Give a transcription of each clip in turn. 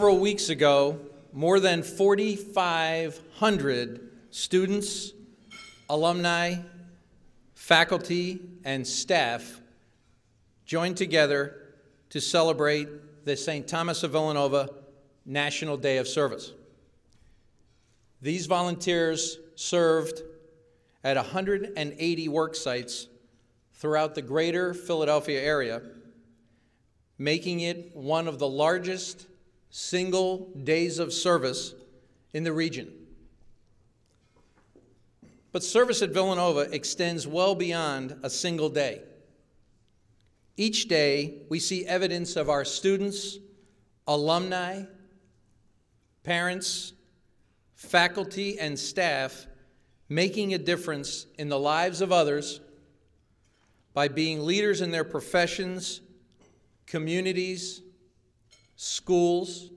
Several weeks ago, more than 4,500 students, alumni, faculty, and staff joined together to celebrate the St. Thomas of Villanova National Day of Service. These volunteers served at 180 work sites throughout the greater Philadelphia area, making it one of the largest single days of service in the region. But service at Villanova extends well beyond a single day. Each day, we see evidence of our students, alumni, parents, faculty, and staff making a difference in the lives of others by being leaders in their professions, communities, schools,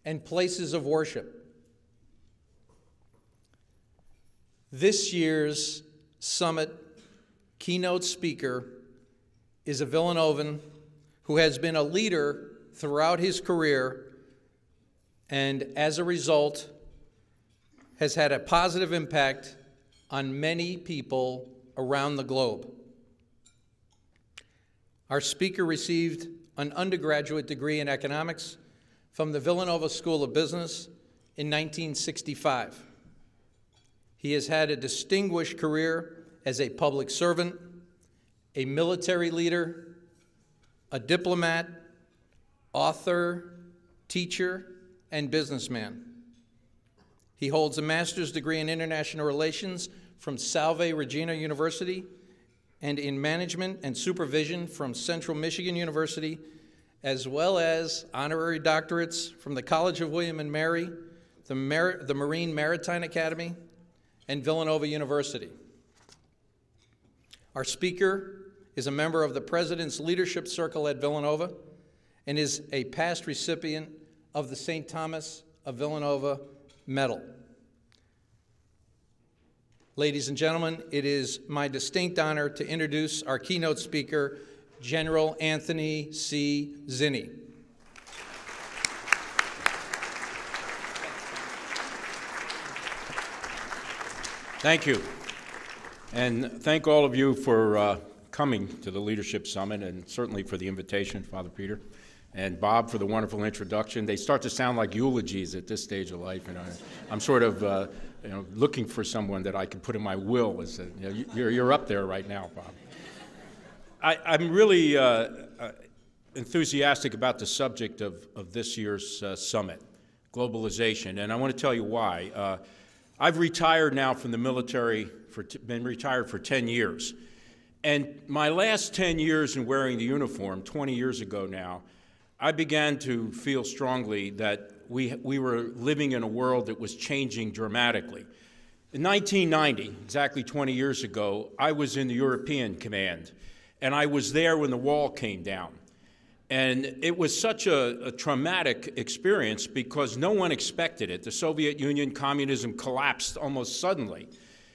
and places of worship. This year's summit keynote speaker is a Villanovan who has been a leader throughout his career and, as a result, has had a positive impact on many people around the globe. Our speaker received an undergraduate degree in economics from the Villanova School of Business in 1965. He has had a distinguished career as a public servant, a military leader, a diplomat, author, teacher, and businessman. He holds a master's degree in international relations from Salve Regina University and in management and supervision from Central Michigan University, as well as honorary doctorates from the College of William and Mary, the Marine Maritime Academy, and Villanova University. Our speaker is a member of the President's Leadership Circle at Villanova and is a past recipient of the St. Thomas of Villanova Medal. Ladies and gentlemen, it is my distinct honor to introduce our keynote speaker, General Anthony C. Zinni. Thank you. And thank all of you for coming to the Leadership Summit, and certainly for the invitation, Father Peter, and Bob for the wonderful introduction. They start to sound like eulogies at this stage of life. You know, I'm sort of looking for someone that I can put in my will. As you're up there right now, Bob. I'm really enthusiastic about the subject of this year's summit, globalization, and I want to tell you why. I've retired now from the military, been retired for 10 years. And my last 10 years in wearing the uniform, 20 years ago now, I began to feel strongly that we were living in a world that was changing dramatically. In 1990, exactly 20 years ago, I was in the European Command, and I was there when the wall came down. And it was such a traumatic experience because no one expected it. The Soviet Union, communism collapsed almost suddenly.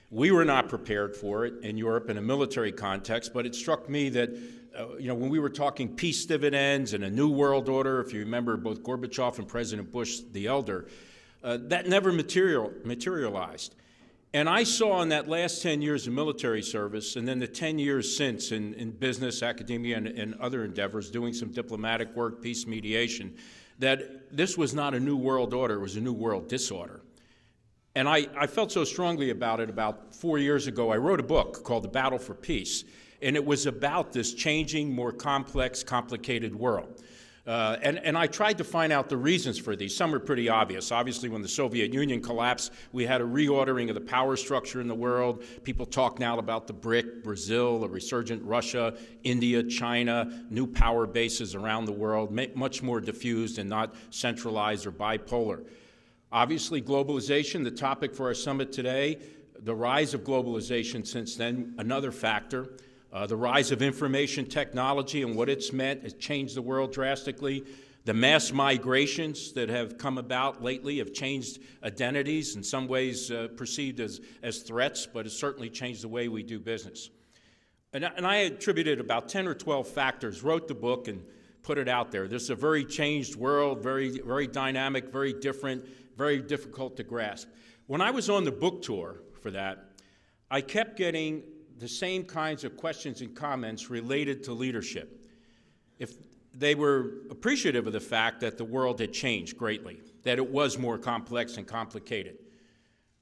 We were not prepared for it in Europe in a military context, but it struck me that when we were talking peace dividends and a new world order, if you remember both Gorbachev and President Bush the elder, that never materialized. And I saw in that last 10 years of military service, and then the 10 years since in business, academia, and other endeavors, doing some diplomatic work, peace mediation, that this was not a new world order, it was a new world disorder. And I felt so strongly about it about 4 years ago. I wrote a book called The Battle for Peace, and it was about this changing, more complex, complicated world. And I tried to find out the reasons for these. Some are pretty obvious. Obviously, when the Soviet Union collapsed, we had a reordering of the power structure in the world. People talk now about the BRIC, Brazil, a resurgent Russia, India, China, new power bases around the world, much more diffused and not centralized or bipolar. Obviously, globalization, the topic for our summit today, the rise of globalization since then, another factor. The rise of information technology and what it's meant has changed the world drastically. The mass migrations that have come about lately have changed identities, in some ways perceived as threats, but has certainly changed the way we do business. And I attributed about 10 or 12 factors, wrote the book, and put it out there. This is a very changed world, very, very dynamic, very different, very difficult to grasp. When I was on the book tour for that, I kept getting the same kinds of questions and comments related to leadership. If they were appreciative of the fact that the world had changed greatly, that it was more complex and complicated.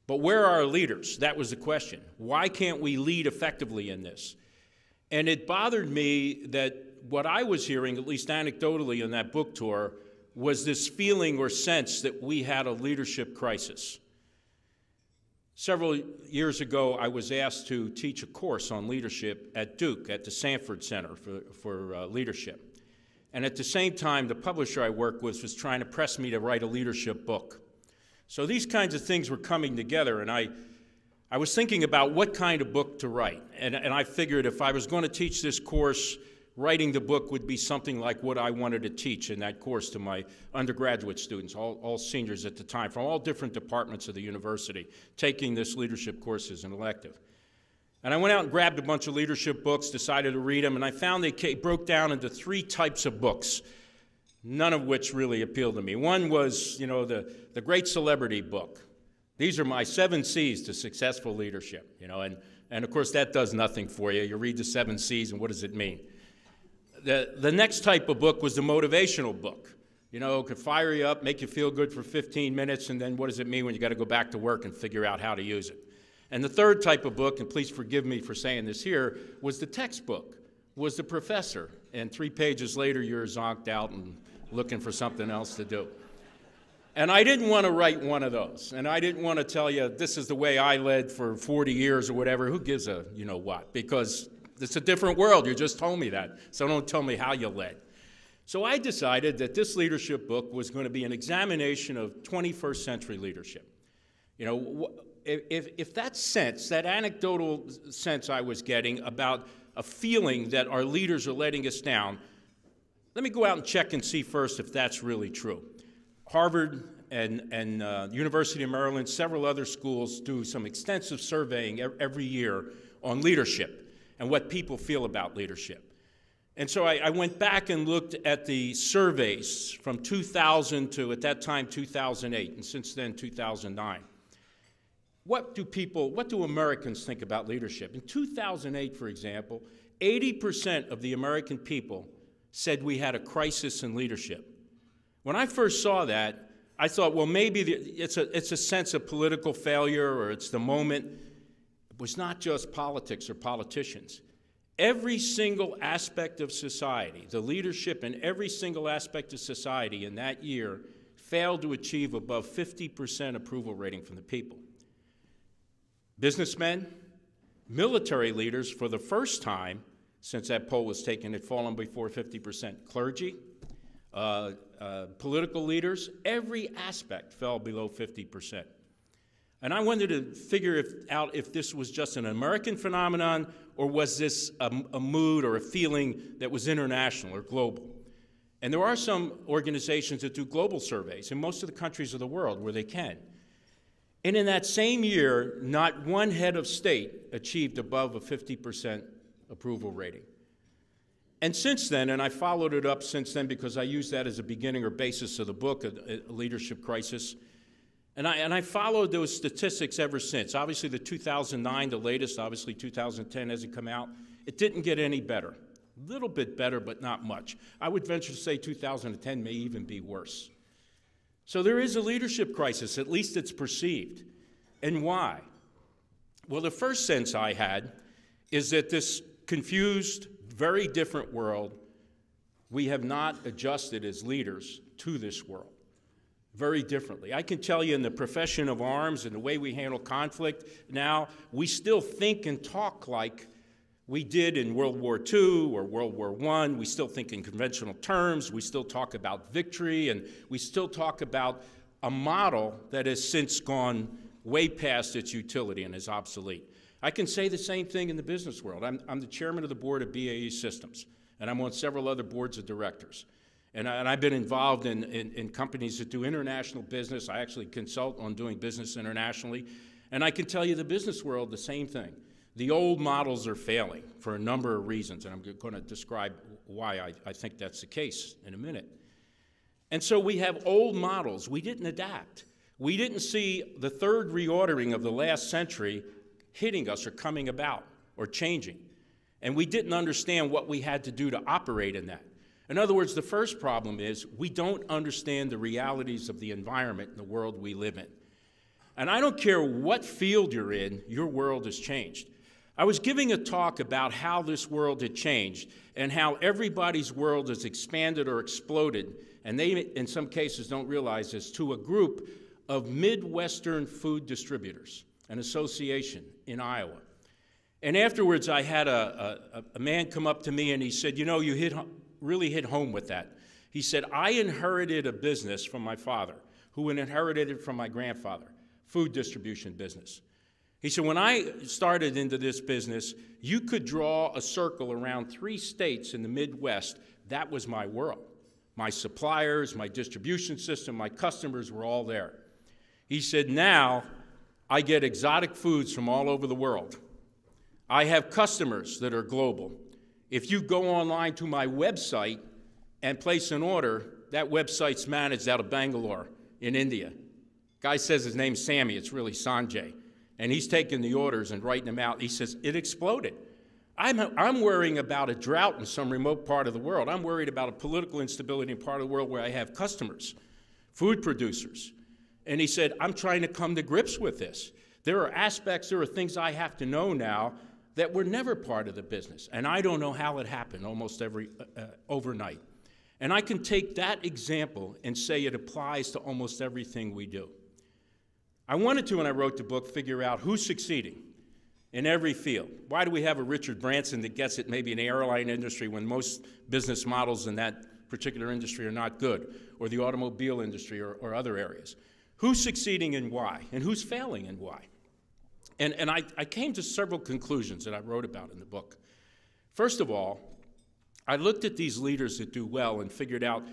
But where are our leaders? That was the question. Why can't we lead effectively in this? And it bothered me that what I was hearing, at least anecdotally in that book tour, was this feeling or sense that we had a leadership crisis. Several years ago, I was asked to teach a course on leadership at Duke, at the Sanford Center for Leadership. And at the same time, the publisher I worked with was trying to press me to write a leadership book. So these kinds of things were coming together, and I was thinking about what kind of book to write. And I figured if I was going to teach this course, writing the book would be something like what I wanted to teach in that course to my undergraduate students, all seniors at the time, from all different departments of the university, taking this leadership course as an elective. And I went out and grabbed a bunch of leadership books, decided to read them, and I found they broke down into 3 types of books, none of which really appealed to me. One was, the great celebrity book. These are my 7 C's to successful leadership, and of course that does nothing for you. You read the 7 C's and what does it mean? The next type of book was the motivational book. It could fire you up, make you feel good for 15 minutes, and then what does it mean when you got to go back to work and figure out how to use it? And the third type of book, and please forgive me for saying this here, was the textbook, was the professor. And 3 pages later, you're zonked out and looking for something else to do. And I didn't want to write one of those. And I didn't want to tell you, this is the way I led for 40 years or whatever. Who gives a you-know-what? Because it's a different world. You just told me that. So don't tell me how you led. So I decided that this leadership book was going to be an examination of 21st century leadership. If that sense, that anecdotal sense I was getting about a feeling that our leaders are letting us down, let me go out and check and see first if that's really true. Harvard and University of Maryland, several other schools do some extensive surveying every year on leadership and what people feel about leadership. And so I went back and looked at the surveys from 2000 to, at that time, 2008, and since then, 2009. What do Americans think about leadership? In 2008, for example, 80% of the American people said we had a crisis in leadership. When I first saw that, I thought, well, maybe it's a sense of political failure or it's the moment. It was not just politics or politicians. Every single aspect of society, the leadership in every single aspect of society in that year failed to achieve above 50% approval rating from the people. Businessmen, military leaders, for the first time since that poll was taken, had fallen before 50%. Clergy, political leaders, every aspect fell below 50%. And I wanted to figure out if this was just an American phenomenon or was this a mood or a feeling that was international or global. And there are some organizations that do global surveys in most of the countries of the world where they can. And in that same year, not one head of state achieved above a 50% approval rating. And since then, and I followed it up since then because I used that as a beginning or basis of the book, A Leadership Crisis, and I followed those statistics ever since. Obviously, the 2009, the latest, obviously 2010 hasn't come out. It didn't get any better. A little bit better, but not much. I would venture to say 2010 may even be worse. So there is a leadership crisis, at least it's perceived. And why? Well, the first sense I had is that this confused, very different world, we have not adjusted as leaders to this world very differently. I can tell you in the profession of arms and the way we handle conflict now, we still think and talk like we did in World War II or World War I. We still think in conventional terms. We still talk about victory, and we still talk about a model that has since gone way past its utility and is obsolete. I can say the same thing in the business world. I'm the chairman of the board of BAE Systems, and I'm on several other boards of directors. And I've been involved in companies that do international business. I actually consult on doing business internationally. And I can tell you the business world, the same thing. The old models are failing for a number of reasons, and I'm going to describe why I think that's the case in a minute. And so we have old models. We didn't adapt. We didn't see the third reordering of the last century hitting us or coming about or changing. And we didn't understand what we had to do to operate in that. In other words, the first problem is we don't understand the realities of the environment and the world we live in. And I don't care what field you're in, your world has changed. I was giving a talk about how this world had changed and how everybody's world has expanded or exploded, and they, in some cases, don't realize this, to a group of Midwestern food distributors, an association in Iowa. And afterwards, I had a man come up to me and he said, you know, you really hit home with that. He said, I inherited a business from my father, who inherited it from my grandfather, food distribution business. He said, when I started into this business, you could draw a circle around 3 states in the Midwest. That was my world. My suppliers, my distribution system, my customers were all there. He said, now I get exotic foods from all over the world. I have customers that are global. If you go online to my website and place an order, that website's managed out of Bangalore in India. Guy says his name's Sammy, it's really Sanjay. And he's taking the orders and writing them out. He says, it exploded. I'm worrying about a drought in some remote part of the world. I'm worried about a political instability in part of the world where I have customers, food producers. And he said, I'm trying to come to grips with this. There are aspects, there are things I have to know now that were never part of the business. And I don't know how it happened almost overnight. And I can take that example and say it applies to almost everything we do. I wanted to, when I wrote the book, figure out who's succeeding in every field. Why do we have a Richard Branson that gets it maybe in the airline industry when most business models in that particular industry are not good, or the automobile industry or other areas? Who's succeeding and why? And who's failing and why? And I came to several conclusions that I wrote about in the book. First of all, I looked at these leaders that do well and figured out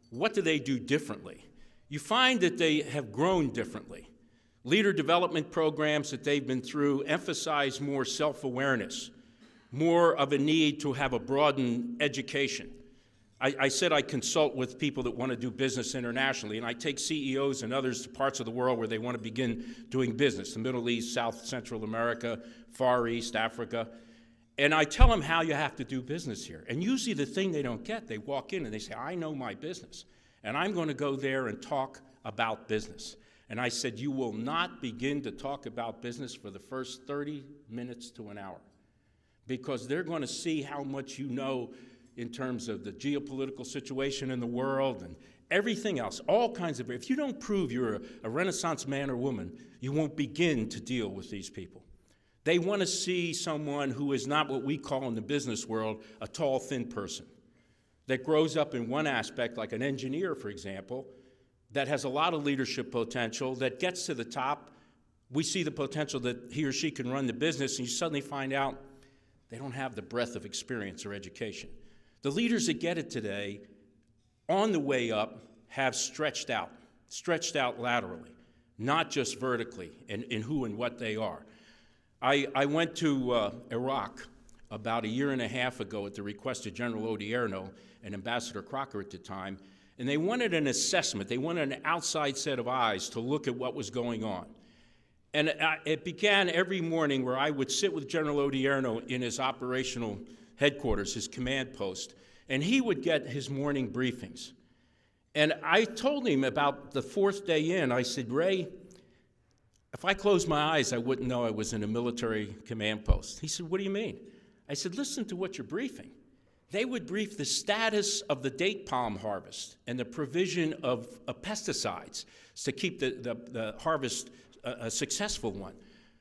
what do they do differently. You find that they have grown differently. Leader development programs that they've been through emphasize more self-awareness, more of a need to have a broadened education. I said I consult with people that want to do business internationally, and I take CEOs and others to parts of the world where they want to begin doing business, the Middle East, South Central America, Far East, Africa, and I tell them how you have to do business here. And usually the thing they don't get, they walk in and they say, I know my business, and I'm going to go there and talk about business. And I said, you will not begin to talk about business for the first 30 minutes to an hour, because they're going to see how much you know in terms of the geopolitical situation in the world and everything else, all kinds of, if you don't prove you're a Renaissance man or woman, you won't begin to deal with these people. They want to see someone who is not what we call in the business world a tall, thin person, that grows up in one aspect, like an engineer, for example, that has a lot of leadership potential, that gets to the top. We see the potential that he or she can run the business, and you suddenly find out they don't have the breadth of experience or education. The leaders that get it today, on the way up, have stretched out laterally, not just vertically in who and what they are. I went to Iraq about a year and a half ago at the request of General Odierno and Ambassador Crocker at the time, and they wanted an assessment. They wanted an outside set of eyes to look at what was going on. And it began every morning where I would sit with General Odierno in his operational headquarters, his command post, and he would get his morning briefings. And I told him about the 4th day in, I said, Ray, if I closed my eyes, I wouldn't know I was in a military command post. He said, what do you mean? I said, listen to what you're briefing. They would brief the status of the date palm harvest and the provision of pesticides to keep the harvest a successful one.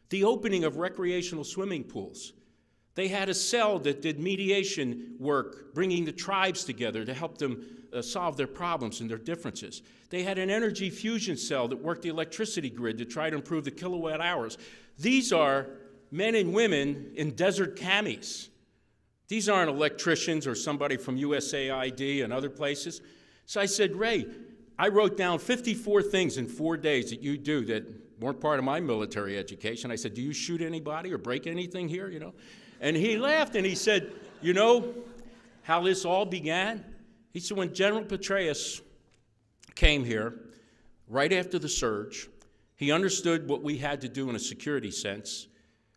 The opening of recreational swimming pools. They had a cell that did mediation work, bringing the tribes together to help them solve their problems and their differences. They had an energy fusion cell that worked the electricity grid to try to improve the kilowatt hours. These are men and women in desert camis. These aren't electricians or somebody from USAID and other places. So I said, Ray, I wrote down 54 things in 4 days that you do that weren't part of my military education. I said, do you shoot anybody or break anything here, you know? And he laughed and he said, you know, how this all began? He said when General Petraeus came here, right after the surge, he understood what we had to do in a security sense.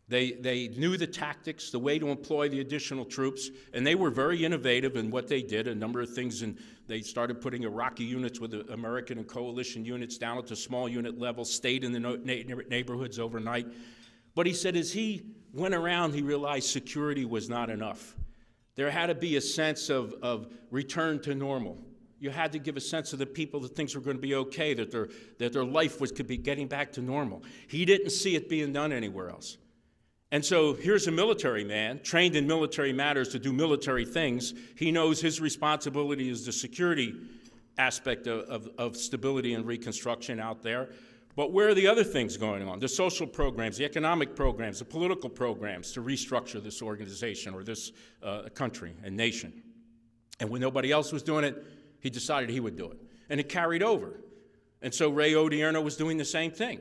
They knew the tactics, the way to employ the additional troops, and they were very innovative in what they did, a number of things, and they started putting Iraqi units with the American and coalition units down at the small unit level, stayed in the neighborhoods overnight. But he said as he went around, he realized security was not enough. There had to be a sense of return to normal. You had to give a sense of the people that things were going to be okay, that their life could be getting back to normal. He didn't see it being done anywhere else. And so here's a military man, trained in military matters to do military things. He knows his responsibility is the security aspect of stability and reconstruction out there. But where are the other things going on? The social programs, the economic programs, the political programs to restructure this organization or this country and nation. And when nobody else was doing it, he decided he would do it. And it carried over. And so Ray Odierno was doing the same thing.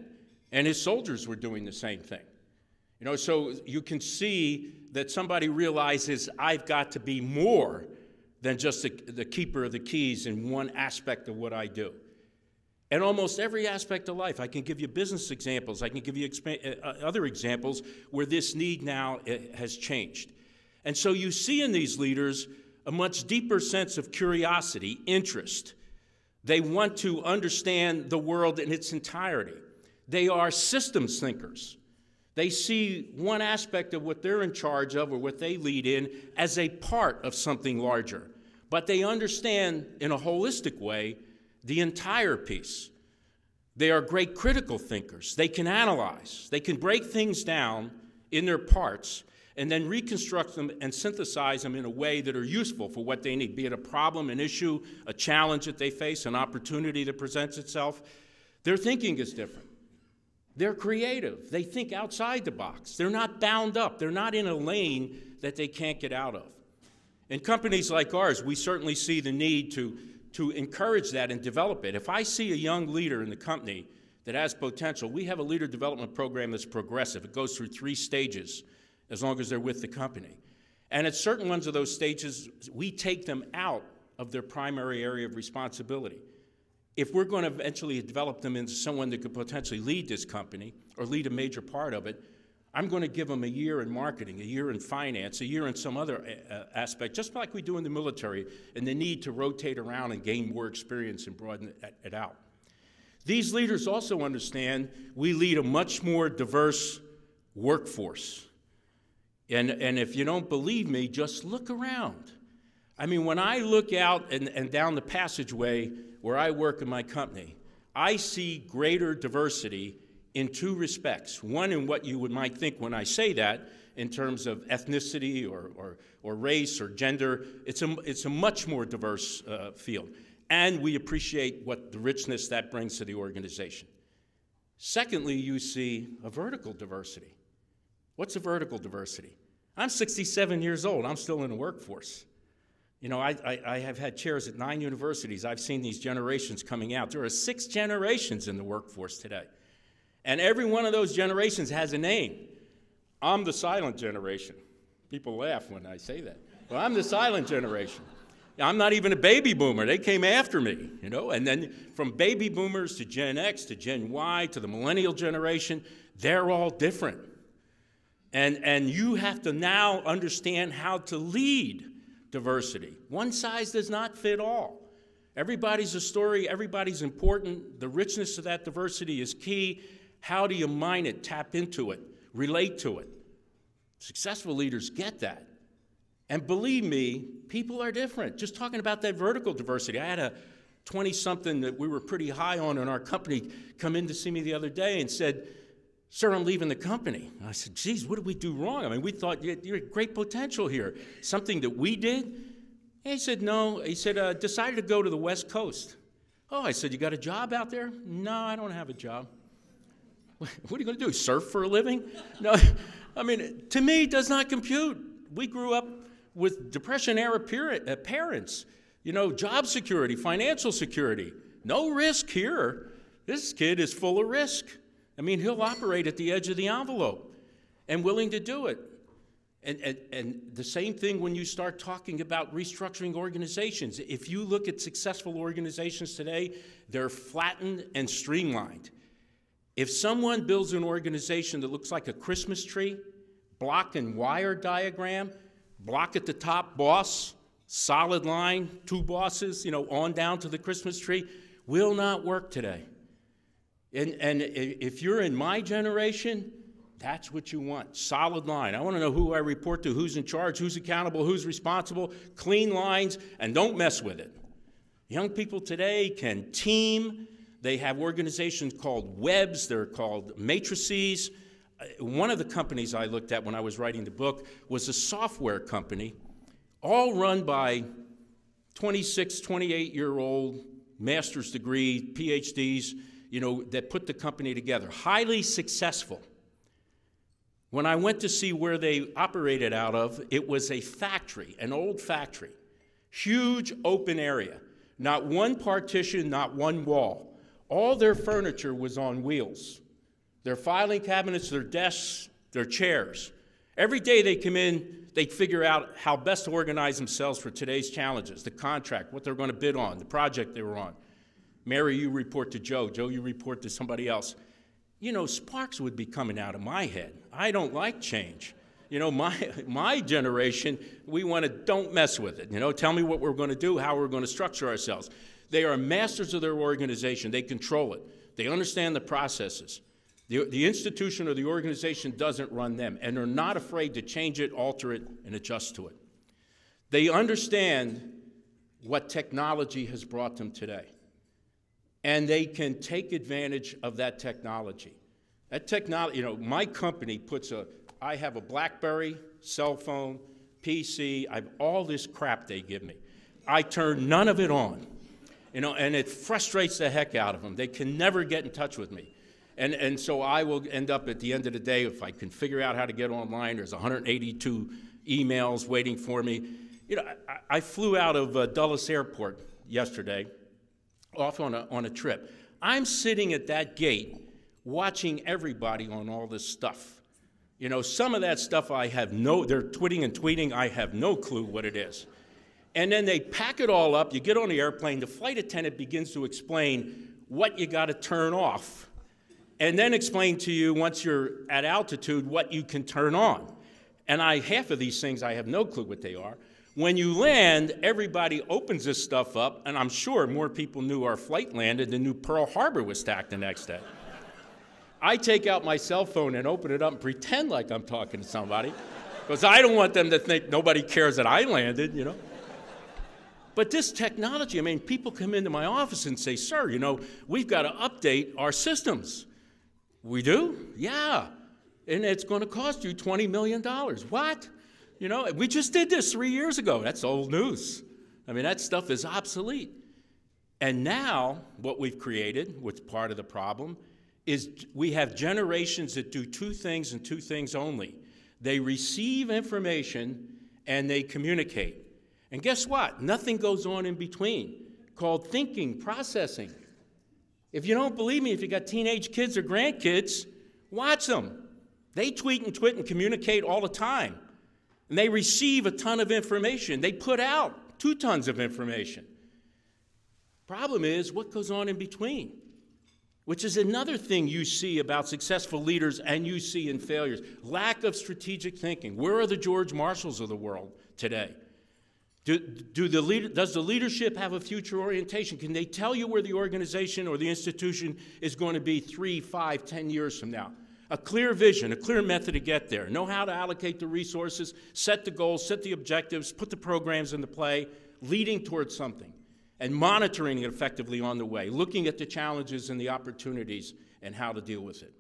And his soldiers were doing the same thing. You know, so you can see that somebody realizes I've got to be more than just the keeper of the keys in one aspect of what I do. And almost every aspect of life, I can give you business examples, I can give you other examples where this need now has changed. And so you see in these leaders a much deeper sense of curiosity, interest. They want to understand the world in its entirety. They are systems thinkers. They see one aspect of what they're in charge of or what they lead in as a part of something larger. But they understand in a holistic way the entire piece. They are great critical thinkers. They can analyze. They can break things down in their parts and then reconstruct them and synthesize them in a way that are useful for what they need, be it a problem, an issue, a challenge that they face, an opportunity that presents itself. Their thinking is different. They're creative. They think outside the box. They're not bound up. They're not in a lane that they can't get out of. In companies like ours, we certainly see the need to encourage that and develop it. If I see a young leader in the company that has potential, we have a leader development program that's progressive. It goes through 3 stages as long as they're with the company. And at certain ones of those stages, we take them out of their primary area of responsibility. If we're going to eventually develop them into someone that could potentially lead this company or lead a major part of it, I'm going to give them a year in marketing, a year in finance, a year in some other aspect, just like we do in the military, and the need to rotate around and gain more experience and broaden it out. These leaders also understand we lead a much more diverse workforce. And if you don't believe me, just look around. I mean, when I look out and down the passageway where I work in my company, I see greater diversity in 2 respects. One, in what you might think when I say that, in terms of ethnicity or race or gender. It's a much more diverse field. And we appreciate what the richness that brings to the organization. Secondly, you see a vertical diversity. What's a vertical diversity? I'm 67 years old. I'm still in the workforce. You know, I have had chairs at 9 universities. I've seen these generations coming out. There are 6 generations in the workforce today. And every one of those generations has a name. I'm the silent generation. People laugh when I say that. Well, I'm the silent generation. I'm not even a baby boomer. They came after me, you know. And then from baby boomers to Gen X to Gen Y to the millennial generation, they're all different. And you have to now understand how to lead diversity. One size does not fit all. Everybody's a story, everybody's important. The richness of that diversity is key. How do you mine it, tap into it, relate to it? Successful leaders get that. And believe me, people are different. Just talking about that vertical diversity. I had a 20-something that we were pretty high on in our company come in to see me the other day and said, "Sir, I'm leaving the company." And I said, "Geez, what did we do wrong? I mean, we thought you had great potential here. Something that we did?" And he said, "No." He said, "Decided to go to the West Coast." "Oh," I said, "You got a job out there?" "No, I don't have a job." "What are you going to do, surf for a living?" No, I mean, to me, it does not compute. We grew up with Depression-era parents, you know, job security, financial security. No risk here. This kid is full of risk. I mean, he'll operate at the edge of the envelope and willing to do it. And the same thing when you start talking about restructuring organizations. If you look at successful organizations today, they're flattened and streamlined. If someone builds an organization that looks like a Christmas tree, block and wire diagram, block at the top, boss, solid line, two bosses, on down to the Christmas tree, will not work today. And if you're in my generation, that's what you want, solid line. I want to know who I report to, who's in charge, who's accountable, who's responsible, clean lines, and don't mess with it. Young people today can team. They have organizations called webs. They're called matrices. One of the companies I looked at when I was writing the book was a software company, all run by 26, 28-year-old master's degree, PhDs, that put the company together. Highly successful. When I went to see where they operated out of, it was a factory, an old factory. Huge open area. Not one partition, not one wall. All their furniture was on wheels. Their filing cabinets, their desks, their chairs. Every day they come in, they figure out how best to organize themselves for today's challenges, the contract, what they're going to bid on, the project they were on. Mary, you report to Joe. Joe, you report to somebody else. Sparks would be coming out of my head. I don't like change. My generation, we want to don't mess with it. Tell me what we're going to do, how we're going to structure ourselves. They are masters of their organization. They control it. They understand the processes. The institution or the organization doesn't run them, and they're not afraid to change it, alter it, and adjust to it. They understand what technology has brought them today, and they can take advantage of that technology. That technology, my company I have a BlackBerry, cell phone, PC, I have all this crap they give me. I turn none of it on, and it frustrates the heck out of them. They can never get in touch with me. And so I will end up at the end of the day, if I can figure out how to get online, there's 182 emails waiting for me. I flew out of Dulles Airport yesterday, off on a trip. I'm sitting at that gate watching everybody on all this stuff. Some of that stuff they're twitting and tweeting, I have no clue what it is. And then they pack it all up, you get on the airplane, the flight attendant begins to explain what you got to turn off. And then explain to you, once you're at altitude, what you can turn on. And half of these things, I have no clue what they are. When you land, everybody opens this stuff up, and I'm sure more people knew our flight landed than knew Pearl Harbor was attacked the next day. I take out my cell phone and open it up and pretend like I'm talking to somebody, because I don't want them to think nobody cares that I landed, But this technology, people come into my office and say, sir, we've got to update our systems. We do? Yeah. And it's going to cost you $20 million. What? We just did this 3 years ago. That's old news. That stuff is obsolete. And now what we've created, what's part of the problem, is we have generations that do two things and two things only. They receive information and they communicate. And guess what? Nothing goes on in between, called thinking, processing. If you don't believe me, if you got teenage kids or grandkids, watch them. They tweet and twit and communicate all the time. And they receive a ton of information. They put out 2 tons of information. Problem is, what goes on in between? Which is another thing you see about successful leaders and you see in failures. Lack of strategic thinking. Where are the George Marshalls of the world today? Does the leadership have a future orientation? Can they tell you where the organization or the institution is going to be 3, 5, 10 years from now? A clear vision, a clear method to get there. Know how to allocate the resources, set the goals, set the objectives, put the programs into play, leading towards something, and monitoring it effectively on the way, looking at the challenges and the opportunities and how to deal with it.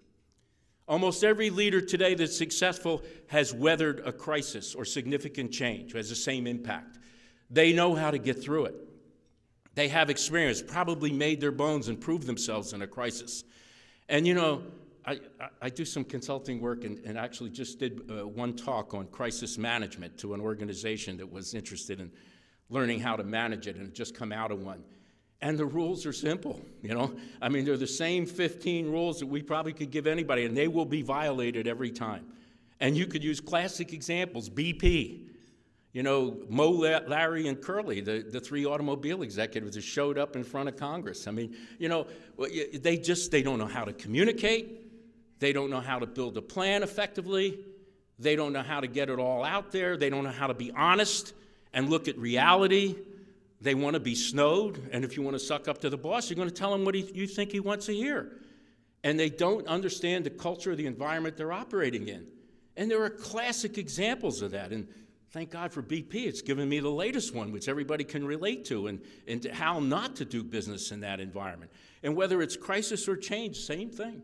Almost every leader today that's successful has weathered a crisis or significant change, has the same impact. They know how to get through it. They have experience, probably made their bones and proved themselves in a crisis. And I do some consulting work and actually just did one talk on crisis management to an organization that was interested in learning how to manage it, and just come out of one. And the rules are simple, they're the same 15 rules that we probably could give anybody, and they will be violated every time. And you could use classic examples, BP. You know, Mo, Larry, and Curly, the three automobile executives that showed up in front of Congress. I mean, you know, they don't know how to communicate. They don't know how to build a plan effectively. They don't know how to get it all out there. They don't know how to be honest and look at reality. They want to be snowed, and if you want to suck up to the boss, you're going to tell him what you think he wants to hear. And they don't understand the culture or the environment they're operating in. And there are classic examples of that. And thank God for BP. It's given me the latest one, which everybody can relate to, and how not to do business in that environment. And whether it's crisis or change, same thing.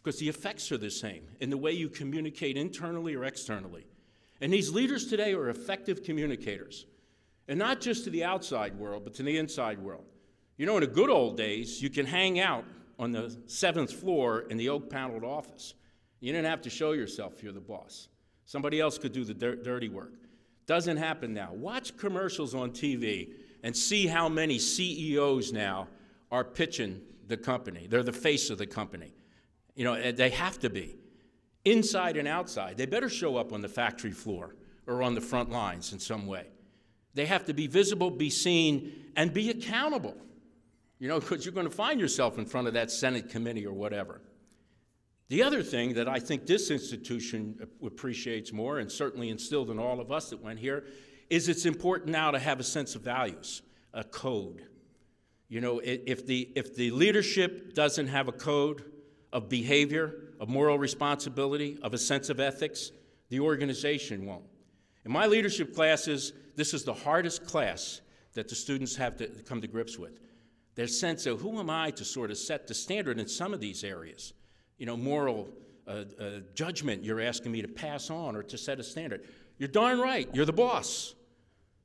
Because the effects are the same in the way you communicate internally or externally. And these leaders today are effective communicators. And not just to the outside world, but to the inside world. You know, in the good old days, you can hang out on the 7th floor in the oak-paneled office. You didn't have to show yourself if you're the boss. Somebody else could do the dirty work. Doesn't happen now. Watch commercials on TV and see how many CEOs now are pitching the company. They're the face of the company. You know, they have to be. Inside and outside. They better show up on the factory floor or on the front lines in some way. They have to be visible, be seen, and be accountable. You know, because you're going to find yourself in front of that Senate committee or whatever. The other thing that I think this institution appreciates more, and certainly instilled in all of us that went here, is it's important now to have a sense of values, a code. You know, if the leadership doesn't have a code of behavior, of moral responsibility, of a sense of ethics, the organization won't. In my leadership classes, this is the hardest class that the students have to come to grips with. Their sense of who am I to sort of set the standard in some of these areas. You know, moral judgment you're asking me to pass on or to set a standard. You're darn right, you're the boss.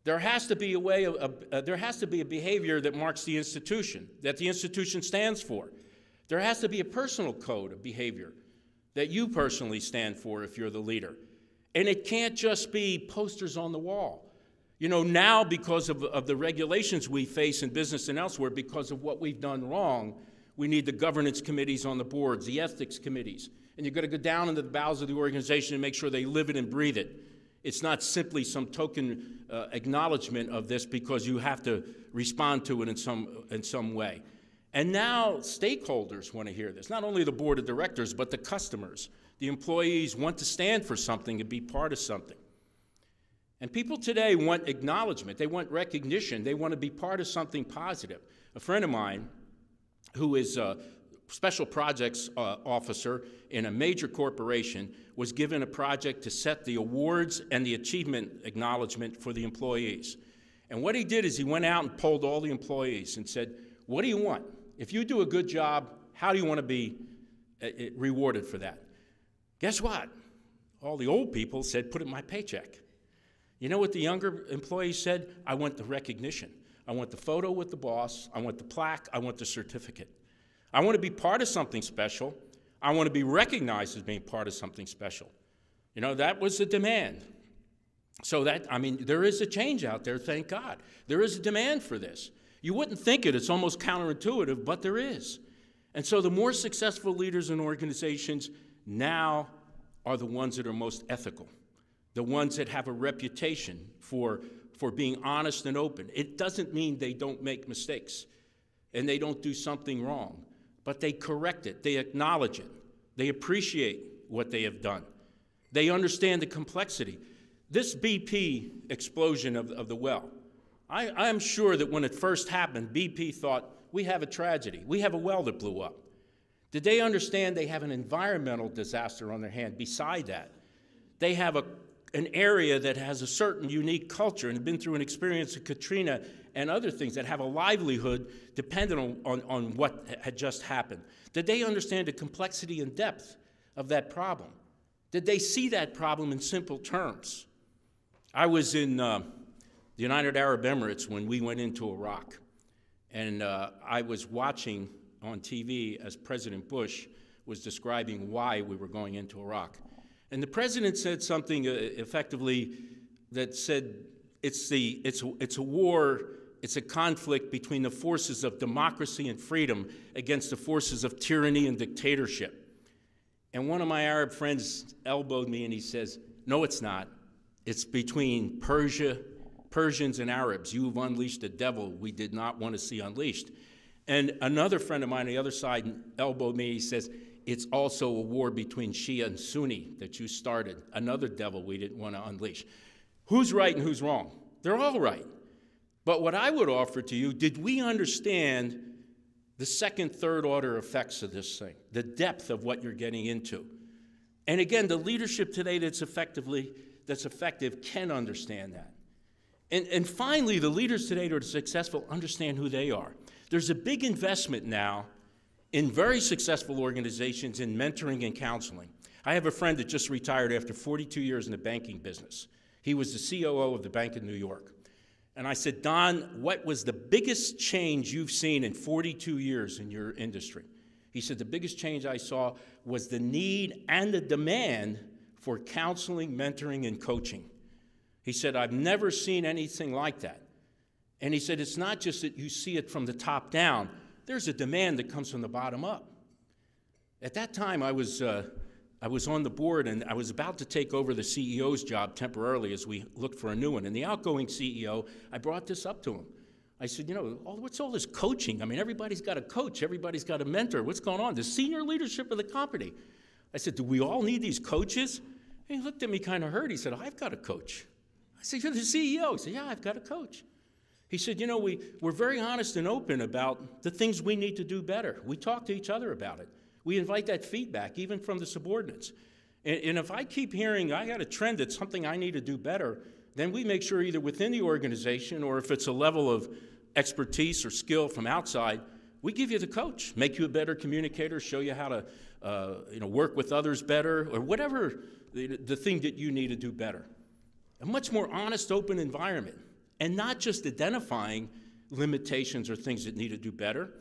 There has to be a way there has to be a behavior that marks the institution, that the institution stands for. There has to be a personal code of behavior that you personally stand for if you're the leader. And it can't just be posters on the wall. You know, now because of the regulations we face in business and elsewhere, because of what we've done wrong, we need the governance committees on the boards, the ethics committees. And you've got to go down into the bowels of the organization and make sure they live it and breathe it. It's not simply some token acknowledgement of this because you have to respond to it in some way. And now stakeholders want to hear this, not only the board of directors, but the customers. The employees want to stand for something and be part of something. And people today want acknowledgement. They want recognition. They want to be part of something positive. A friend of mine who is a special projects officer in a major corporation was given a project to set the awards and the achievement acknowledgement for the employees. And what he did is he went out and polled all the employees and said, what do you want? If you do a good job, how do you want to be rewarded for that? Guess what? All the old people said, put it in my paycheck. You know what the younger employees said? I want the recognition. I want the photo with the boss. I want the plaque. I want the certificate. I want to be part of something special. I want to be recognized as being part of something special. You know, that was the demand. So that, I mean, there is a change out there, thank God. There is a demand for this. You wouldn't think it. It's almost counterintuitive, but there is. And so the more successful leaders in organizations now are the ones that are most ethical, the ones that have a reputation for being honest and open. It doesn't mean they don't make mistakes and they don't do something wrong, but they correct it, they acknowledge it, they appreciate what they have done. They understand the complexity. This BP explosion of the well, I'm sure that when it first happened, BP thought, we have a tragedy, we have a well that blew up. Did they understand they have an environmental disaster on their hand beside that? They have an area that has a certain unique culture and been through an experience of Katrina and other things that have a livelihood dependent on what had just happened. Did they understand the complexity and depth of that problem? Did they see that problem in simple terms? I was in the United Arab Emirates when we went into Iraq, and I was watching on TV as President Bush was describing why we were going into Iraq. And the president said something effectively that said it's a war, it's a conflict between the forces of democracy and freedom against the forces of tyranny and dictatorship. And one of my Arab friends elbowed me and he says, no, it's not. It's between Persians and Arabs. You've unleashed a devil we did not want to see unleashed. And another friend of mine on the other side elbowed me. He says, it's also a war between Shia and Sunni that you started, another devil we didn't want to unleash. Who's right and who's wrong? They're all right. But what I would offer to you, did we understand the second, third order effects of this thing, the depth of what you're getting into? And again, the leadership today that's effective can understand that. And finally, the leaders today that are successful understand who they are. There's a big investment now in very successful organizations in mentoring and counseling. I have a friend that just retired after 42 years in the banking business. He was the COO of the Bank of New York. And I said, Don, what was the biggest change you've seen in 42 years in your industry? He said, the biggest change I saw was the need and the demand for counseling, mentoring, and coaching. He said, I've never seen anything like that. And he said, it's not just that you see it from the top down. There's a demand that comes from the bottom up. At that time, I was on the board, and I was about to take over the CEO's job temporarily as we looked for a new one. And the outgoing CEO, I brought this up to him. I said, you know, what's all this coaching? I mean, everybody's got a coach. Everybody's got a mentor. What's going on? The senior leadership of the company. I said, do we all need these coaches? And he looked at me kind of hurt. He said, I've got a coach. I said, you're the CEO. He said, yeah, I've got a coach. He said, you know, we're very honest and open about the things we need to do better. We talk to each other about it. We invite that feedback, even from the subordinates. And if I keep hearing I got a trend that's something I need to do better, then we make sure either within the organization or if it's a level of expertise or skill from outside, we give you the coach, make you a better communicator, show you how to work with others better, or whatever the thing that you need to do better. A much more honest, open environment, and not just identifying limitations or things that need to do better,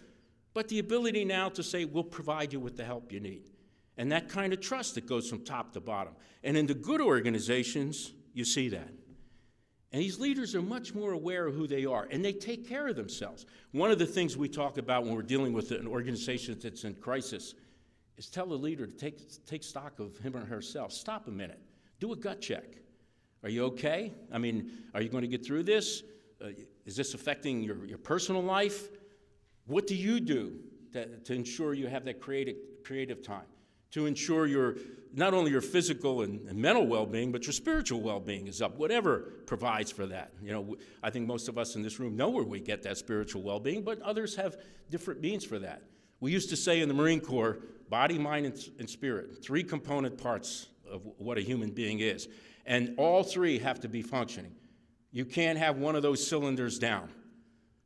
but the ability now to say, we'll provide you with the help you need. And that kind of trust that goes from top to bottom. And in the good organizations, you see that. And these leaders are much more aware of who they are, and they take care of themselves. One of the things we talk about when we're dealing with an organization that's in crisis is tell the leader to take stock of him or herself. Stop a minute. Do a gut check. Are you okay? I mean, are you going to get through this? Is this affecting your personal life? What do you do to ensure you have that creative time? To ensure not only your physical and mental well-being, but your spiritual well-being is up, whatever provides for that. You know, I think most of us in this room know where we get that spiritual well-being, but others have different means for that. We used to say in the Marine Corps, body, mind, and spirit, 3 component parts of what a human being is. And all 3 have to be functioning. You can't have one of those cylinders down.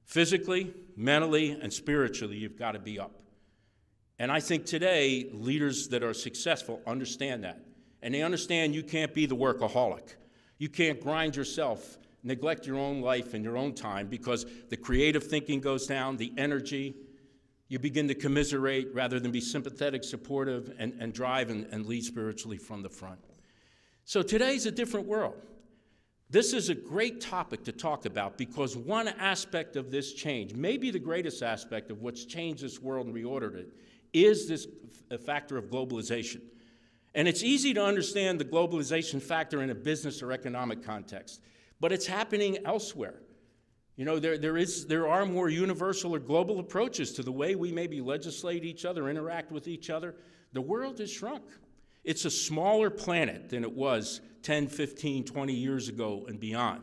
Physically, mentally, and spiritually, you've got to be up. And I think today, leaders that are successful understand that. And they understand you can't be the workaholic. You can't grind yourself, neglect your own life and your own time, because the creative thinking goes down, the energy. You begin to commiserate rather than be sympathetic, supportive, and drive and lead spiritually from the front. So today's a different world. This is a great topic to talk about because one aspect of this change, maybe the greatest aspect of what's changed this world and reordered it, is this factor of globalization. And it's easy to understand the globalization factor in a business or economic context, but it's happening elsewhere. You know, there are more universal or global approaches to the way we maybe legislate each other, interact with each other. The world has shrunk. It's a smaller planet than it was 10, 15, 20 years ago and beyond.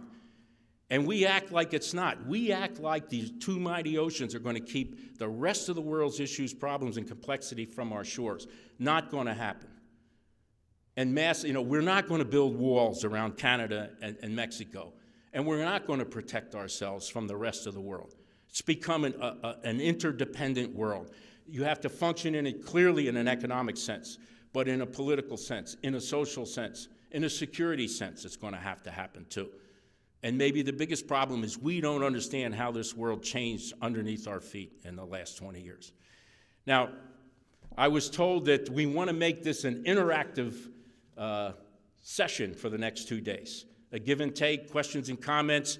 And we act like it's not. We act like these 2 mighty oceans are going to keep the rest of the world's issues, problems, and complexity from our shores. Not going to happen. And we're not going to build walls around Canada and Mexico. And we're not going to protect ourselves from the rest of the world. It's become an interdependent world. You have to function in it clearly in an economic sense, but in a political sense, in a social sense, in a security sense, it's going to have to happen too. And maybe the biggest problem is we don't understand how this world changed underneath our feet in the last 20 years. Now, I was told that we want to make this an interactive session for the next 2 days. A give and take, questions and comments,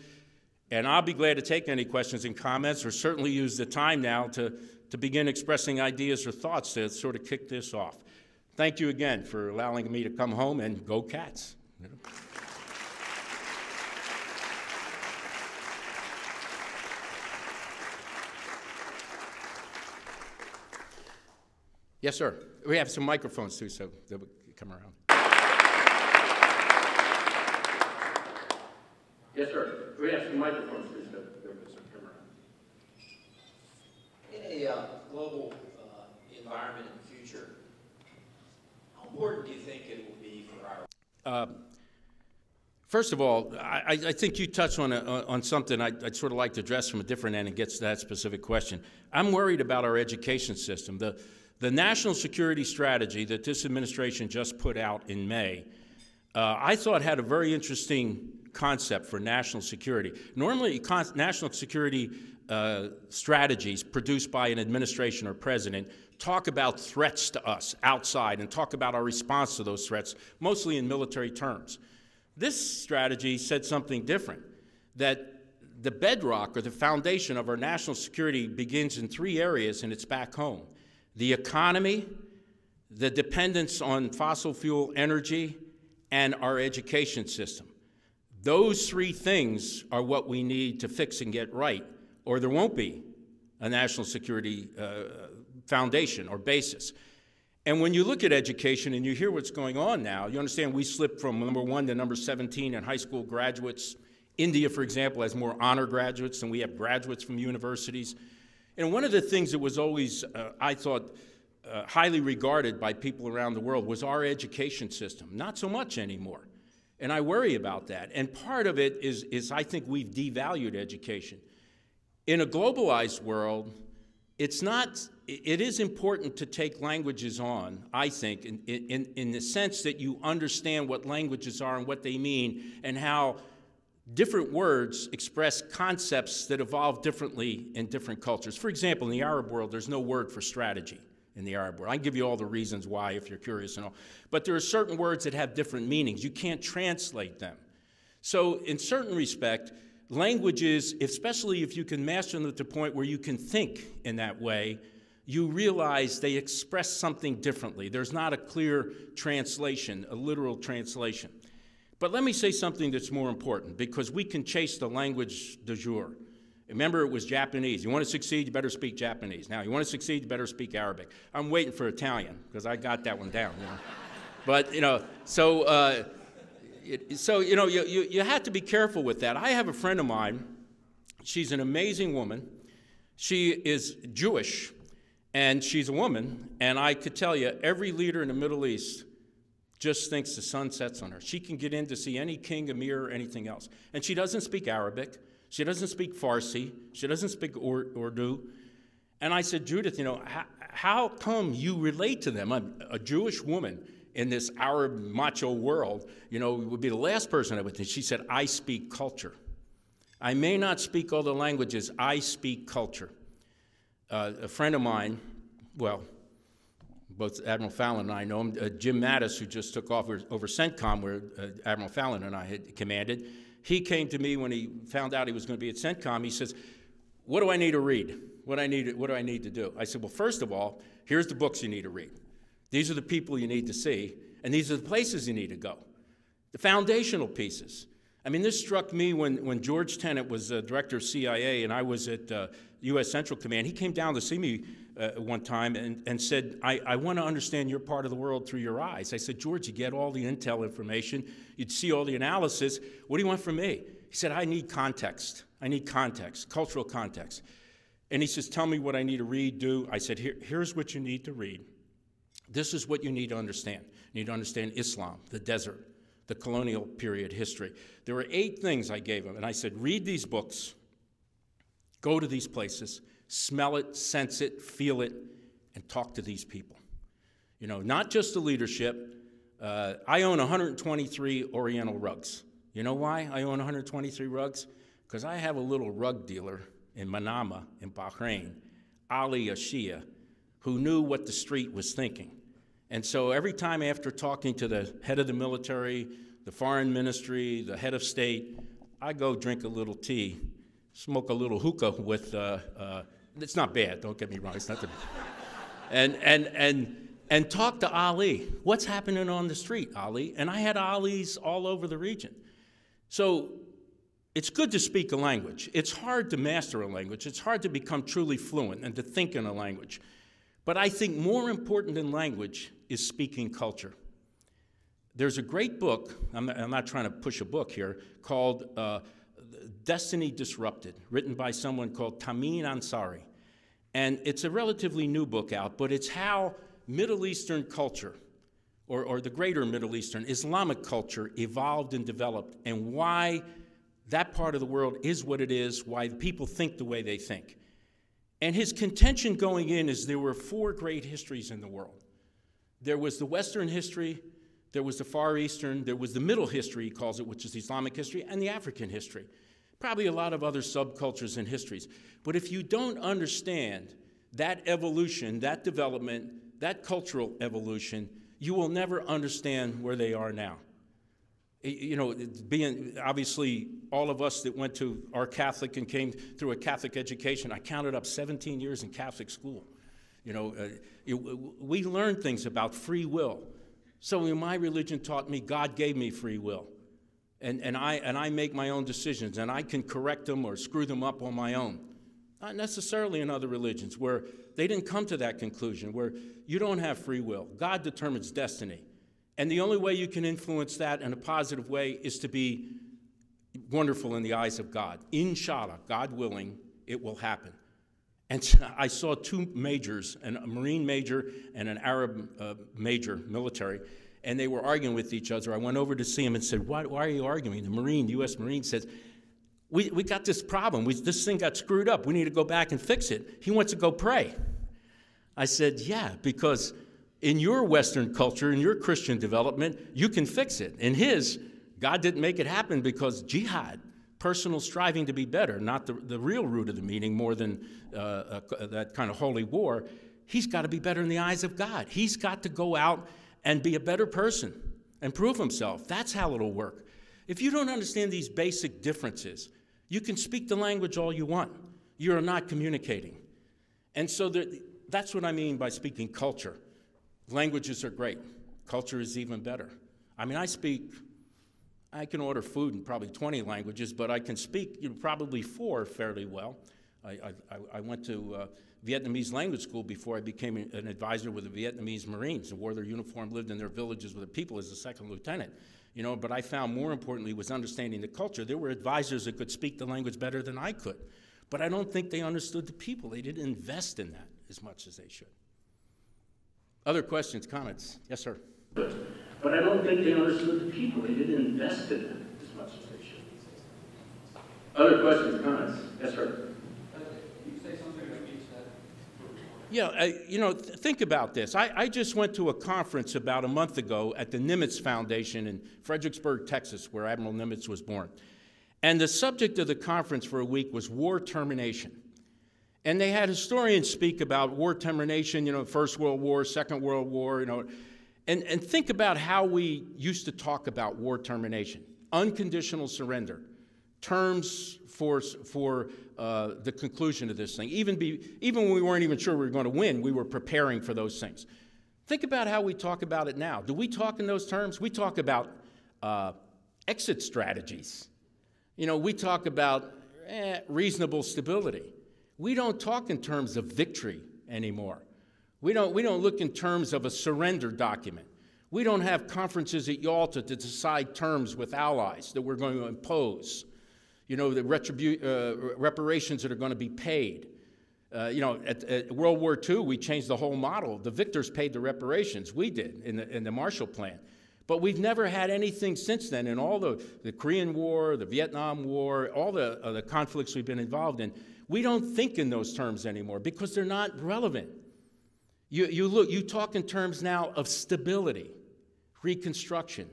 and I'll be glad to take any questions and comments, or certainly use the time now to begin expressing ideas or thoughts to sort of kick this off. thank you again for allowing me to come home, and go Cats. Yes, sir. We have some microphones too, so they'll come around. Yes, sir. We have some microphones too, so they'll come around. In a global environment in the future, how important do you think it will be for our... First of all, I think you touched on something I'd sort of like to address from a different end and gets to that specific question. I'm worried about our education system. The national security strategy that this administration just put out in May, I thought had a very interesting concept for national security. Normally, national security strategies produced by an administration or president talk about threats to us outside and talk about our response to those threats, mostly in military terms. This strategy said something different, that the bedrock or the foundation of our national security begins in 3 areas, and it's back home: the economy, the dependence on fossil fuel energy, and our education system. Those 3 things are what we need to fix and get right, or there won't be a national security foundation or basis. And when you look at education and you hear what's going on now, you understand we slipped from number 1 to number 17 in high school graduates. India, for example, has more honor graduates than we have graduates from universities. And one of the things that was always, I thought, highly regarded by people around the world was our education system. Not so much anymore. And I worry about that. And part of it is I think we've devalued education. In a globalized world, it is important to take languages on, I think, in the sense that you understand what languages are and what they mean and how different words express concepts that evolve differently in different cultures. For example, in the Arab world, there's no word for strategy in the Arab world. I can give you all the reasons why if you're curious and all. But there are certain words that have different meanings. You can't translate them. So in certain respect, languages, especially if you can master them to the point where you can think in that way, you realize they express something differently. There's not a clear translation, a literal translation. But let me say something that's more important, because we can chase the language du jour. Remember, it was Japanese. You want to succeed, you better speak Japanese. Now, you want to succeed, you better speak Arabic. I'm waiting for Italian, because I got that one down. But, you have to be careful with that. I have a friend of mine. She's an amazing woman. She is Jewish, and she's a woman. And I could tell you, every leader in the Middle East just thinks the sun sets on her. She can get in to see any king, emir, or anything else. And she doesn't speak Arabic. She doesn't speak Farsi. She doesn't speak Urdu. And I said, Judith, how come you relate to them? I'm a Jewish woman in this Arab macho world, would be the last person I would think. She said, I speak culture. I may not speak all the languages. I speak culture. A friend of mine, well, both Admiral Fallon and I know him, Jim Mattis, who just took off over CENTCOM, where Admiral Fallon and I had commanded. He came to me when he found out he was going to be at CENTCOM. He says, what do I need to read? What do I need to do? I said, well, first of all, here's the books you need to read. These are the people you need to see, and these are the places you need to go. The foundational pieces. I mean, this struck me when George Tenet was director of CIA and I was at U.S. Central Command. He came down to see me one time and said, I want to understand your part of the world through your eyes. I said, George, you get all the intel information. You'd see all the analysis. What do you want from me? He said, I need context. I need context, cultural context. And he says, tell me what I need to read, do. I said, here's what you need to read. This is what you need to understand. You need to understand Islam, the desert, the colonial period history. There were 8 things I gave him, and I said, read these books, go to these places, smell it, sense it, feel it, and talk to these people. Not just the leadership. I own 123 Oriental rugs. You know why I own 123 rugs? Because I have a little rug dealer in Manama, in Bahrain, Ali Ashia, who knew what the street was thinking. And so every time after talking to the head of the military, the foreign ministry, the head of state, I go drink a little tea, smoke a little hookah with, it's not bad, don't get me wrong, it's not the, and talk to Ali. What's happening on the street, Ali? And I had Alis all over the region. So it's good to speak a language. It's hard to master a language. It's hard to become truly fluent and to think in a language. But I think more important than language is speaking culture. There's a great book, I'm not trying to push a book here, called Destiny Disrupted, written by someone called Tamim Ansari. And it's a relatively new book out, but it's how Middle Eastern culture, or the greater Middle Eastern, Islamic culture evolved and developed, and why that part of the world is what it is, why people think the way they think. And his contention going in is there were 4 great histories in the world. There was the Western history, there was the Far Eastern, there was the Middle history, he calls it, which is the Islamic history, and the African history. Probably a lot of other subcultures and histories. But if you don't understand that evolution, that development, that cultural evolution, you will never understand where they are now. You know, being obviously all of us that went to our Catholic and came through a Catholic education, I counted up 17 years in Catholic school. You know, we learned things about free will. So in my religion taught me God gave me free will. And I make my own decisions, and I can correct them or screw them up on my own. Not necessarily in other religions where they didn't come to that conclusion, where you don't have free will. God determines destiny. And the only way you can influence that in a positive way is to be wonderful in the eyes of God. Inshallah, God willing, it will happen. And I saw 2 majors, a Marine major and an Arab major, military, and they were arguing with each other. I went over to see him and said, why are you arguing? The Marine, U.S. Marine, says, we got this problem. This thing got screwed up. We need to go back and fix it. He wants to go pray. I said, yeah, because in your Western culture, in your Christian development, you can fix it. In his, God didn't make it happen because jihad, personal striving to be better, not the real root of the meaning more than that kind of holy war. He's got to be better in the eyes of God. He's got to go out and be a better person and prove himself. That's how it'll work. If you don't understand these basic differences, you can speak the language all you want. You're not communicating. And so that's what I mean by speaking culture. Languages are great. Culture is even better. I mean, I can order food in probably 20 languages, but I can speak probably 4 fairly well. I went to Vietnamese language school before I became an advisor with the Vietnamese Marines and wore their uniform, lived in their villages with the people as a second lieutenant. You know, but I found more importantly was understanding the culture. There were advisors that could speak the language better than I could, but I don't think they understood the people. They didn't invest in that as much as they should. Other questions, comments? Yes, sir. But I don't think they understood the people. They didn't invest in them as much as they should. Other questions, comments? Yes, sir. Can you say something that means that? Yeah, you know, think about this. I just went to a conference about a month ago at the Nimitz Foundation in Fredericksburg, Texas, where Admiral Nimitz was born. And the subject of the conference for a week was war termination. And they had historians speak about war termination, you know, First World War, Second World War, you know. And think about how we used to talk about war termination. Unconditional surrender. Terms for the conclusion of this thing. Even when we weren't even sure we were going to win, we were preparing for those things. Think about how we talk about it now. Do we talk in those terms? We talk about exit strategies. You know, we talk about reasonable stability. We don't talk in terms of victory anymore. We don't look in terms of a surrender document. We don't have conferences at Yalta to decide terms with allies that we're going to impose. You know, the reparations that are going to be paid. You know, at World War II, we changed the whole model. The victors paid the reparations. We did in the Marshall Plan. But we've never had anything since then in all the Korean War, the Vietnam War, all the conflicts we've been involved in. We don't think in those terms anymore because they're not relevant. You talk in terms now of stability, reconstruction.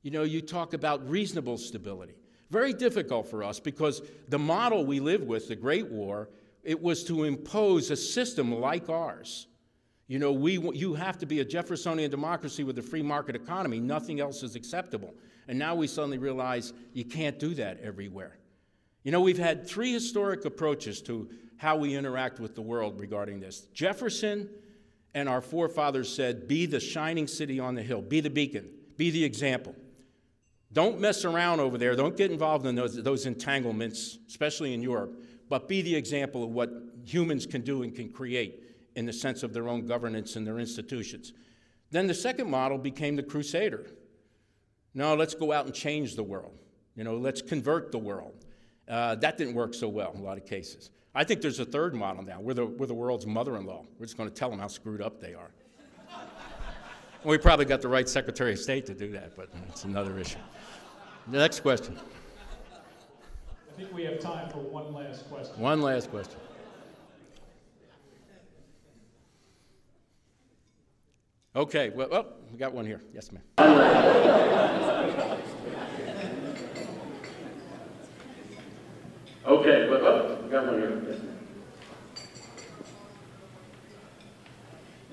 You know, you talk about reasonable stability. Very difficult for us because the model we live with, the Great War, it was to impose a system like ours. You know, you have to be a Jeffersonian democracy with a free market economy. Nothing else is acceptable. And now we suddenly realize you can't do that everywhere. You know, we've had 3 historic approaches to how we interact with the world regarding this. Jefferson and our forefathers said, be the shining city on the hill, be the beacon, be the example. Don't mess around over there. Don't get involved in those entanglements, especially in Europe, but be the example of what humans can do and can create in the sense of their own governance and their institutions. Then the second model became the Crusader. No, let's go out and change the world. You know, let's convert the world. That didn't work so well in a lot of cases. I think there's a third model now. We're the world's mother-in-law. We're just going to tell them how screwed up they are. Well, we probably got the right Secretary of State to do that, but it's another issue. The next question. I think we have time for one last question. One last question. Okay, well, oh, we got one here. Yes, ma'am. Okay, well, oh, we got one here. Yes, ma'am.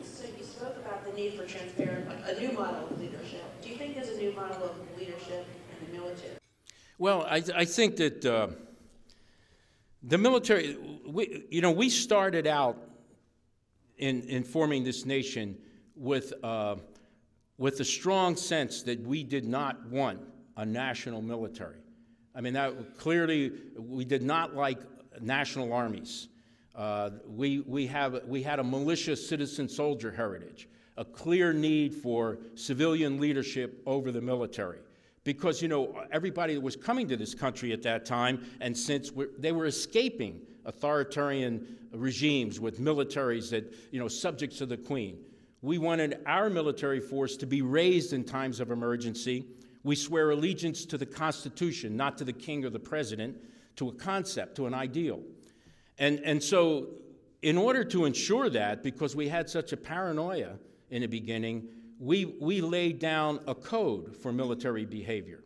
So you spoke about the need for transparent, a new model of leadership. Do you think there's a new model of leadership in the military? Well, I think that the military, we started out in forming this nation with a strong sense that we did not want a national military. I mean, that clearly, we did not like national armies. We had a militia citizen soldier heritage, a clear need for civilian leadership over the military. Because, you know, everybody that was coming to this country at that time, and since they were escaping authoritarian regimes with militaries that, you know, subjects to the Queen. We wanted our military force to be raised in times of emergency. We swear allegiance to the Constitution, not to the king or the president, to a concept, to an ideal. And so in order to ensure that, because we had such a paranoia in the beginning, we laid down a code for military behavior.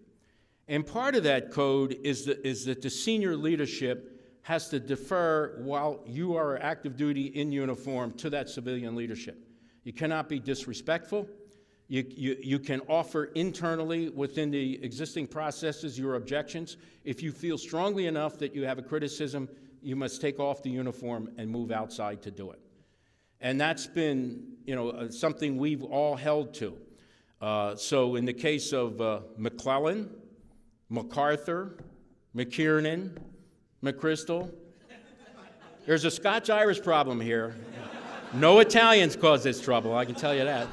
And part of that code is that the senior leadership has to defer while you are active duty in uniform to that civilian leadership. You cannot be disrespectful. You can offer internally within the existing processes your objections. If you feel strongly enough that you have a criticism, you must take off the uniform and move outside to do it. And that's been, you know, something we've all held to. So in the case of McClellan, MacArthur, McKiernan, McChrystal, there's a Scotch-Irish problem here. No Italians cause this trouble, I can tell you that.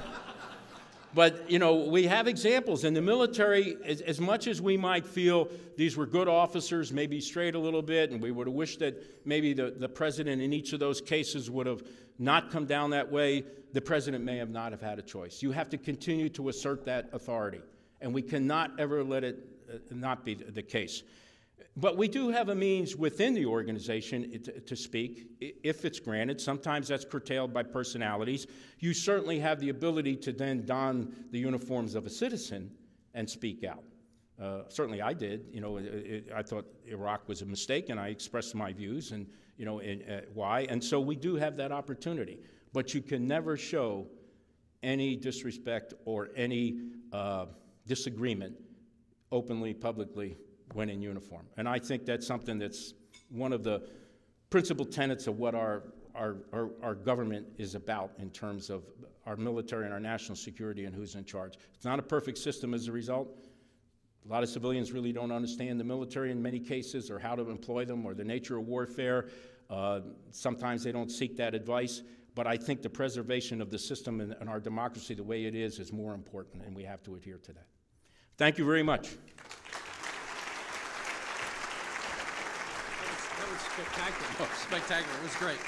But, you know, we have examples. In the military, as much as we might feel these were good officers, maybe strayed a little bit, and we would have wished that maybe the president in each of those cases would have not come down that way, the president may have not have had a choice. You have to continue to assert that authority, and we cannot ever let it not be the case. But we do have a means within the organization to speak, if it's granted. Sometimes that's curtailed by personalities. You certainly have the ability to then don the uniforms of a citizen and speak out. Certainly I did. You know, I thought Iraq was a mistake, and I expressed my views and, you know, why. And so we do have that opportunity. But you can never show any disrespect or any disagreement openly, publicly, when in uniform. And I think that's something that's one of the principal tenets of what our government is about in terms of our military and our national security and who's in charge. It's not a perfect system as a result. A lot of civilians really don't understand the military in many cases, or how to employ them, or the nature of warfare. Sometimes they don't seek that advice. But I think the preservation of the system and our democracy the way it is more important, and we have to adhere to that. Thank you very much. That was spectacular. Oh, spectacular. It was great.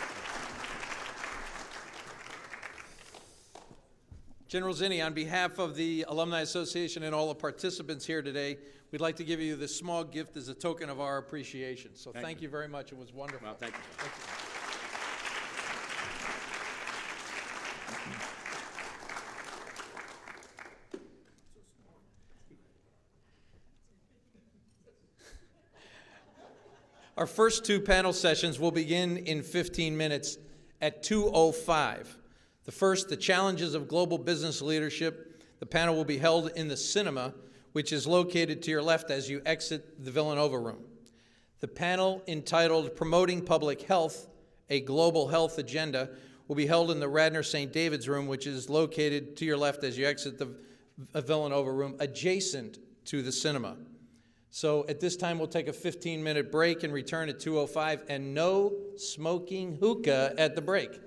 General Zinni, on behalf of the Alumni Association and all the participants here today, we'd like to give you this small gift as a token of our appreciation. So thank you very much. It was wonderful. Well, thank you. Thank you. Our first two panel sessions will begin in 15 minutes at 2:05. The first, the challenges of global business leadership. The panel will be held in the cinema, which is located to your left as you exit the Villanova room. The panel, entitled Promoting Public Health, a Global Health Agenda, will be held in the Radnor St. David's room, which is located to your left as you exit the Villanova room, adjacent to the cinema. So at this time, we'll take a 15-minute break and return at 2:05, and no smoking hookah at the break.